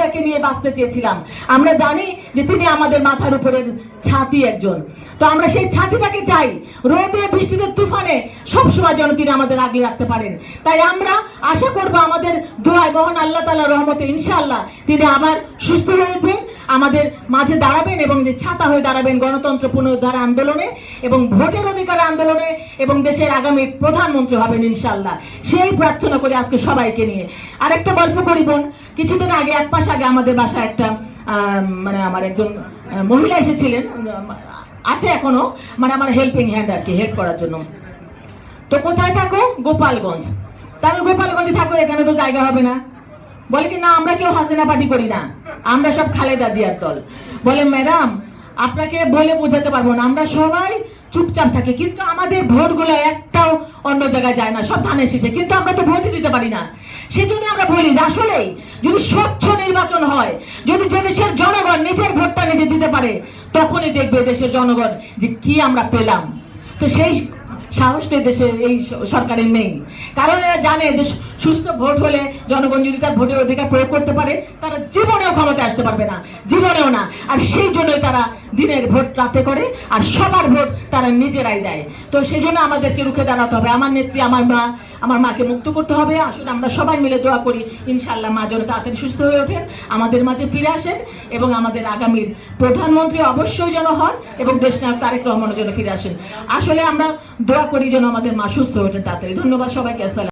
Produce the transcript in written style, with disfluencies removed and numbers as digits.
জিয়াকে নিয়ে বাঁচতে চেয়েছিলাম। আমরা জানি যে তিনি আমাদের মাথার উপরের ছাতি একজন, তো আমরা সেই ছাতিটাকে চাই রোদে বৃষ্টিতে তুফানে সবসময় যেন তিনি আমাদের আগলে রাখতে পারেন। তাই আমরা আশা করবো আমাদের দোয়ায় মহান আল্লাহ তাআলার রহমতে ইনশাআল্লাহ তিনি আবার সুস্থ হয়ে উঠবেন, আমাদের মাঝে দাঁড়াবেন এবং যে ছাতা হয়ে দাঁড়াবেন গণতন্ত্র পুনরুদ্ধার আন্দোলনে এবং ভোটের অধিকার আন্দোলনে এবং দেশের আগামী প্রধানমন্ত্রী হবেন ইনশাআল্লাহ। সেই প্রার্থনা করি আজকে সবাইকে নিয়ে। আরেকটা গল্প করি বোন, কিছুদিন আগে এক মাস আগে আমাদের বাসায় একটা মানে আমার একজন মহিলা এসেছিলেন, আছে এখনো, মানে আমার হেল্পিং হ্যান্ড আর কি, হেল্প করার জন্য। তো কোথায় থাকো? গোপালগঞ্জ। তা আমি গোপালগঞ্জে থাকো, এখানে তো জায়গা হবে না। বলে কি না, আমরা কেউ হাসিনা পার্টি করি না, আমরা সব খালেদা জিয়ার দল। বলে ম্যাডাম আপনাকে বলে বোঝাতে পারবো না, আমরা সবাই চুপচাপ থাকি, কিন্তু আমাদের ভোটগুলো একটাও অন্য জায়গায় যায় না, সব ধানের শেষে, কিন্তু আমরা তো ভোটই দিতে পারি না। সেজন্য আমরা বলি যে আসলেই যদি স্বচ্ছ নির্বাচন হয়, যদি দেশের জনগণ নিজের ভোটটা নিজে দিতে পারে, তখনই দেখবে দেশের জনগণ যে কি আমরা পেলাম। তো সেই সাহসটা দেশে এই সরকারের নেই, কারণ এরা জানে যে সুস্থ ভোট হলে জনগণ যদি তার ভোটের অধিকার প্রয়োগ করতে পারে, তারা জীবনেও ক্ষমতায় আসতে পারবে না, জীবনেও না। আর সেই জন্যই তারা দিনের ভোট রাতে করে আর সবার ভোট তারা নিজেরাই দেয়। তো সেই জন্য আমাদেরকে রুখে দাঁড়াতে হবে। আমার নেত্রী আমার মাকে মুক্ত করতে হবে। আসলে আমরা সবাই মিলে দোয়া করি ইনশাআল্লাহ মা যেন তাড়াতাড়ি সুস্থ হয়ে ওঠেন, আমাদের মাঝে ফিরে আসেন এবং আমাদের আগামীর প্রধানমন্ত্রী অবশ্যই যেন হন এবং দেশনায়ক তারেক রহমানের জন্য ফিরে আসেন। আসলে আমরা দোয়া করি যেন আমাদের মা সুস্থ হয়ে ওঠেন তাড়াতাড়ি। ধন্যবাদ সবাইকে। আসসালাম।